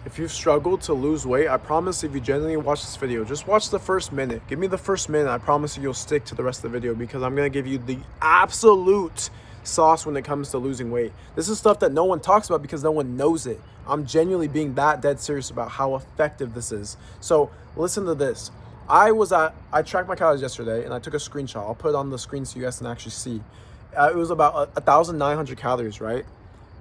If you've struggled to lose weight, I promise if you genuinely watch this video, just watch the first minute. Give me the first minute. I promise you'll stick to the rest of the video because I'm going to give you the absolute sauce when it comes to losing weight. This is stuff that no one talks about because no one knows it. I'm genuinely being that dead serious about how effective this is. So listen to this. I tracked my calories yesterday and I took a screenshot. I'll put it on the screen so you guys can actually see. It was about 1,900 calories, right?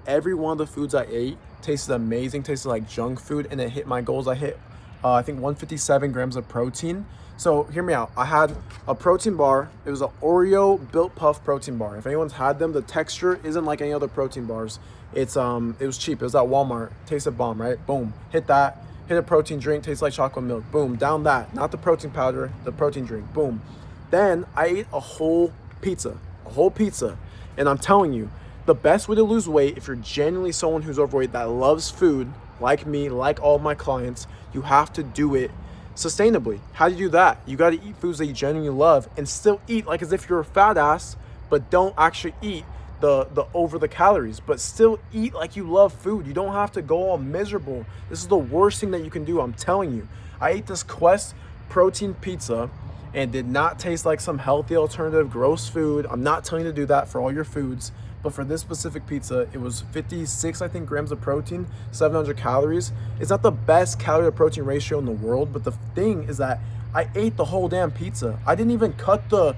Every one of the foods I ate tasted amazing, tasted like junk food, and it hit my goals. I hit, I think 157 grams of protein. So hear me out. I had a protein bar. It was an Oreo Built Puff protein bar. If anyone's had them, the texture isn't like any other protein bars. It was cheap. It was at Walmart. Tasted bomb, right? Boom. Hit that. Hit a protein drink. Tastes like chocolate milk. Boom. Down that. Not the protein powder, the protein drink. Boom. Then I ate a whole pizza. And I'm telling you, the best way to lose weight, if you're genuinely someone who's overweight that loves food, like me, like all of my clients, you have to do it sustainably. How do you do that? You got to eat foods that you genuinely love and still eat like as if you're a fat ass, but don't actually eat the over the calories, but still eat like you love food. You don't have to go all miserable. This is the worst thing that you can do. I'm telling you. I ate this Quest protein pizza and did not taste like some healthy alternative gross food. I'm not telling you to do that for all your foods, but for this specific pizza, it was 56, I think, grams of protein, 700 calories. It's not the best calorie to protein ratio in the world, but the thing is that I ate the whole damn pizza. I didn't even cut the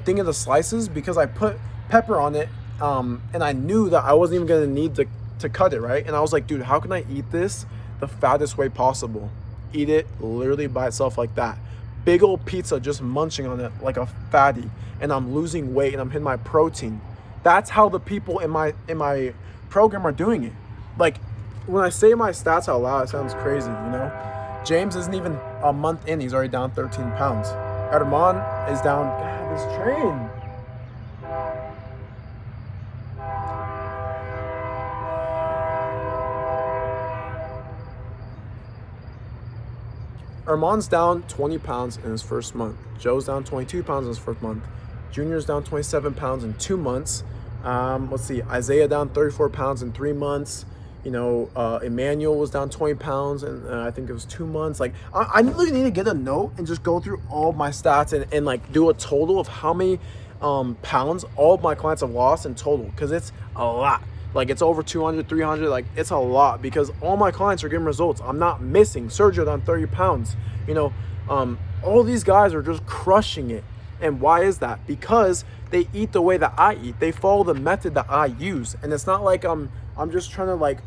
thing into slices because I put pepper on it, and I knew that I wasn't even gonna need to cut it, right? And I was like, dude, how can I eat this the fattest way possible? Eat it literally by itself like that. Big old pizza, just munching on it like a fatty, and I'm losing weight and I'm hitting my protein. That's how the people in my program are doing it. Like, when I say my stats out loud, it sounds crazy, you know? James isn't even a month in, he's already down 13 pounds. Armand is down, God, this train. Armand's down 20 pounds in his first month. Joe's down 22 pounds in his first month. Junior's down 27 pounds in 2 months. Let's see, Isaiah down 34 pounds in 3 months. You know, Emmanuel was down 20 pounds and I think it was 2 months. Like, I really need to get a note and just go through all of my stats and like do a total of how many pounds all of my clients have lost in total, because it's a lot. Like, it's over 200, 300, like, it's a lot because all my clients are getting results. I'm not missing. Sergio down 30 pounds. You know, all these guys are just crushing it. And why is that? Because they eat the way that I eat. They follow the method that I use. And it's not like I'm just trying to like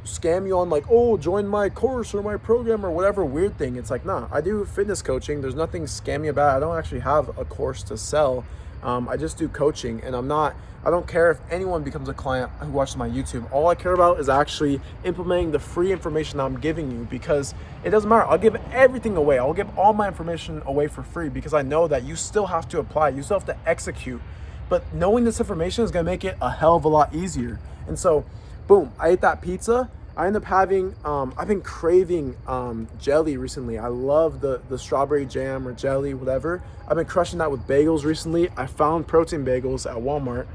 scam you on like, oh, join my course or my program or whatever weird thing. It's like, nah, I do fitness coaching. There's nothing scammy about it. I don't actually have a course to sell. I just do coaching, and I don't care if anyone becomes a client who watches my YouTube. All I care about is actually implementing the free information that I'm giving you, because it doesn't matter. I'll give everything away. I'll give all my information away for free because I know that you still have to apply. You still have to execute. But knowing this information is going to make it a hell of a lot easier. And so, boom, I ate that pizza. I end up having, I've been craving jelly recently. I love the strawberry jam or jelly, whatever. I've been crushing that with bagels recently. I found protein bagels at Walmart.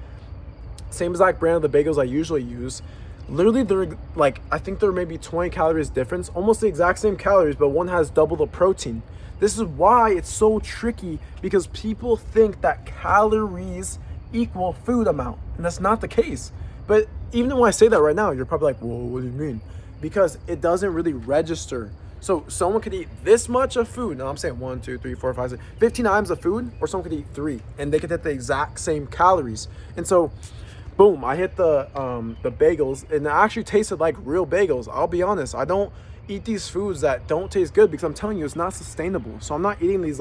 Same exact brand of the bagels I usually use. Literally, they're like, I think they're maybe 20 calories difference, almost the exact same calories, but one has double the protein. This is why it's so tricky, because people think that calories equal food amount, and that's not the case. But even when I say that right now, you're probably like, whoa, what do you mean? Because it doesn't really register. So someone could eat this much of food. Now I'm saying 1, 2, 3, 4, 5, 6, 15 items of food, or someone could eat 3, and they could hit the exact same calories. And so, boom, I hit the bagels, and it actually tasted like real bagels. I'll be honest, I don't eat these foods that don't taste good because I'm telling you, it's not sustainable. So I'm not eating these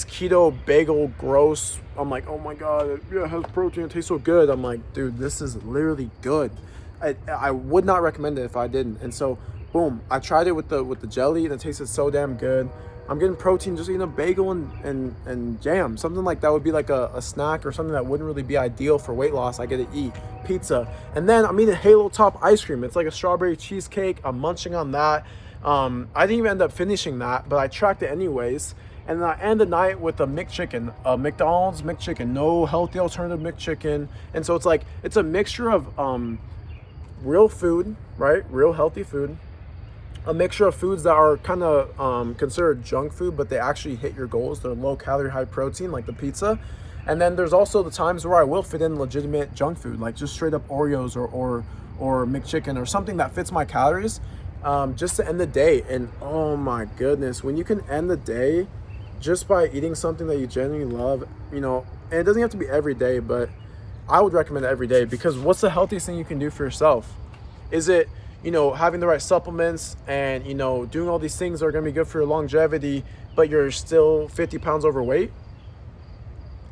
keto bagel gross. I'm like, oh my God, it has protein, it tastes so good. I'm like, dude, this is literally good. I would not recommend it if I didn't. And so, boom, I tried it with the jelly, and it tasted so damn good. I'm getting protein just eating a bagel and jam. Something like that would be like a snack or something that wouldn't really be ideal for weight loss. I get to eat pizza. And then I'm eating Halo Top ice cream. It's like a strawberry cheesecake. I'm munching on that. I didn't even end up finishing that, but I tracked it anyways. And then I end the night with a McChicken, a McDonald's McChicken, no healthy alternative McChicken. And so it's like, it's a mixture of real food, right? Real healthy food, a mixture of foods that are kind of considered junk food, but they actually hit your goals. They're low calorie, high protein, like the pizza. And then there's also the times where I will fit in legitimate junk food, like just straight up Oreos or McChicken or something that fits my calories, just to end the day. And oh my goodness, when you can end the day just by eating something that you genuinely love, and it doesn't have to be every day, but I would recommend it every day, because what's the healthiest thing you can do for yourself? Is it, having the right supplements and, doing all these things that are going to be good for your longevity, but you're still 50 pounds overweight?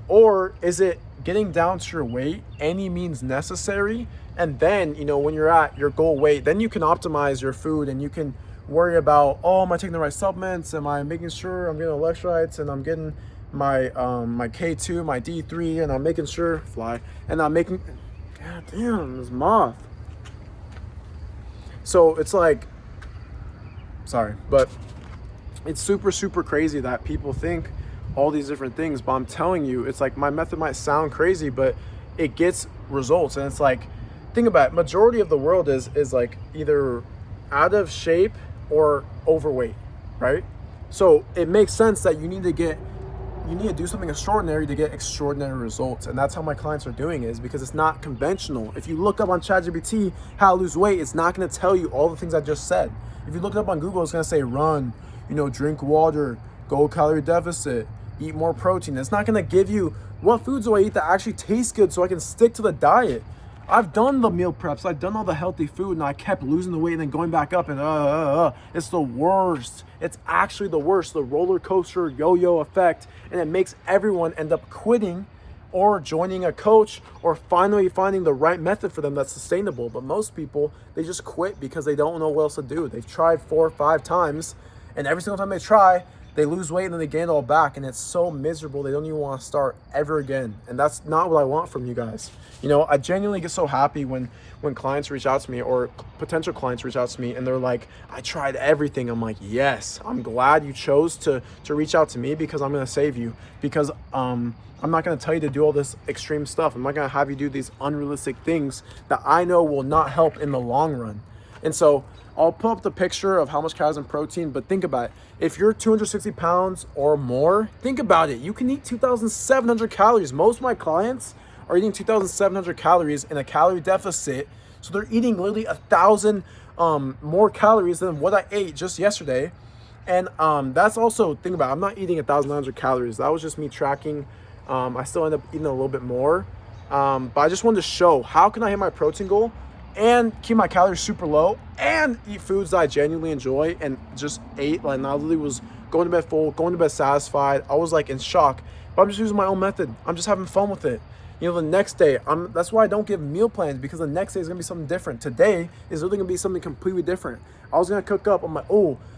Or is it getting down to your weight, any means necessary, and then, when you're at your goal weight, then you can optimize your food and you can worry about, am I taking the right supplements? Am I making sure I'm getting electrolytes and I'm getting my my K2, my D3, and I'm making sure, and I'm making, god damn, this moth. So it's like, sorry, but it's super, super crazy that people think all these different things, but I'm telling you, it's like my method might sound crazy, but it gets results. And it's like, think about it, majority of the world is like either out of shape or overweight, right? So it makes sense that you need to do something extraordinary to get extraordinary results. And that's how my clients are doing it, is because it's not conventional. If you look up on ChatGPT how to lose weight, it's not going to tell you all the things I just said. If you look it up on Google, it's going to say run, drink water, go calorie deficit, eat more protein. It's not going to give you what foods do I eat that actually taste good so I can stick to the diet. I've done the meal preps, I've done all the healthy food, and I kept losing the weight and then going back up, and it's the worst. It's actually the worst, the roller coaster yo-yo effect, and it makes everyone end up quitting or joining a coach or finally finding the right method for them that's sustainable. But most people, they just quit because they don't know what else to do. They've tried 4 or 5 times, and every single time they try, they lose weight and then they gain it all back, and it's so miserable they don't even want to start ever again. And that's not what I want from you guys. I genuinely get so happy when clients reach out to me, or potential clients reach out to me, and they're like, I tried everything. I'm like, yes, I'm glad you chose to reach out to me, because I'm going to save you, because I'm not going to tell you to do all this extreme stuff. I'm not going to have you do these unrealistic things that I know will not help in the long run. And so I'll put up the picture of how much calories and protein, but think about it. If you're 260 pounds or more, think about it. You can eat 2,700 calories. Most of my clients are eating 2,700 calories in a calorie deficit. So they're eating literally 1,000 more calories than what I ate just yesterday. And that's also, think about it, I'm not eating 1,900 calories. That was just me tracking. I still end up eating a little bit more. But I just wanted to show, how can I hit my protein goal and keep my calories super low and eat foods that I genuinely enjoy, and just ate, like, I literally was going to bed full, going to bed satisfied. I was like in shock, but I'm just using my own method. I'm just having fun with it. The next day, that's why I don't give meal plans, because the next day is gonna be something different. Today is literally gonna be something completely different. I was gonna cook up, I'm like,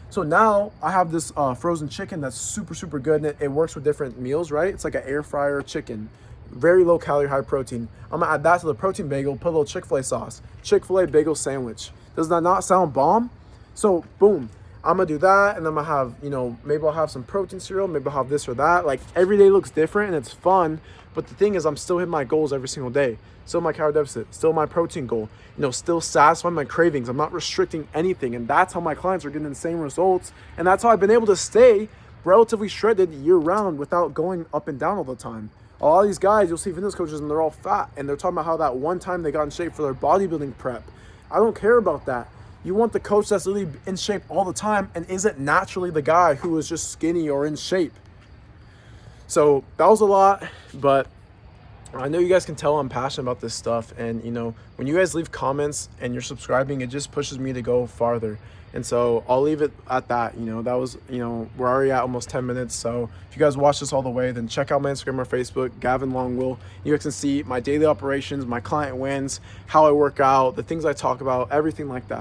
so now I have this frozen chicken that's super, super good, and it works with different meals, right? It's like an air fryer chicken. Very low calorie, high protein. I'm gonna add that to the protein bagel, put a little Chick-fil-A sauce. Chick-fil-A bagel sandwich. Does that not sound bomb? So boom, I'm gonna do that, and then I'm gonna have, maybe I'll have some protein cereal, maybe I'll have this or that. Like, every day looks different and it's fun, but the thing is, I'm still hitting my goals every single day. Still my calorie deficit, still my protein goal, still satisfying my cravings. I'm not restricting anything, and that's how my clients are getting the same results, and that's how I've been able to stay relatively shredded year round without going up and down all the time. A lot of these guys, you'll see fitness coaches, and they're all fat, and they're talking about how that one time they got in shape for their bodybuilding prep. I don't care about that. You want the coach that's really in shape all the time and isn't naturally the guy who is just skinny or in shape. So that was a lot, but I know you guys can tell I'm passionate about this stuff. And, when you guys leave comments and you're subscribing, it just pushes me to go farther. And so I'll leave it at that. That was, we're already at almost 10 minutes. So if you guys watch this all the way, then check out my Instagram or Facebook, Gavin Longwill. You guys can see my daily operations, my client wins, how I work out, the things I talk about, everything like that.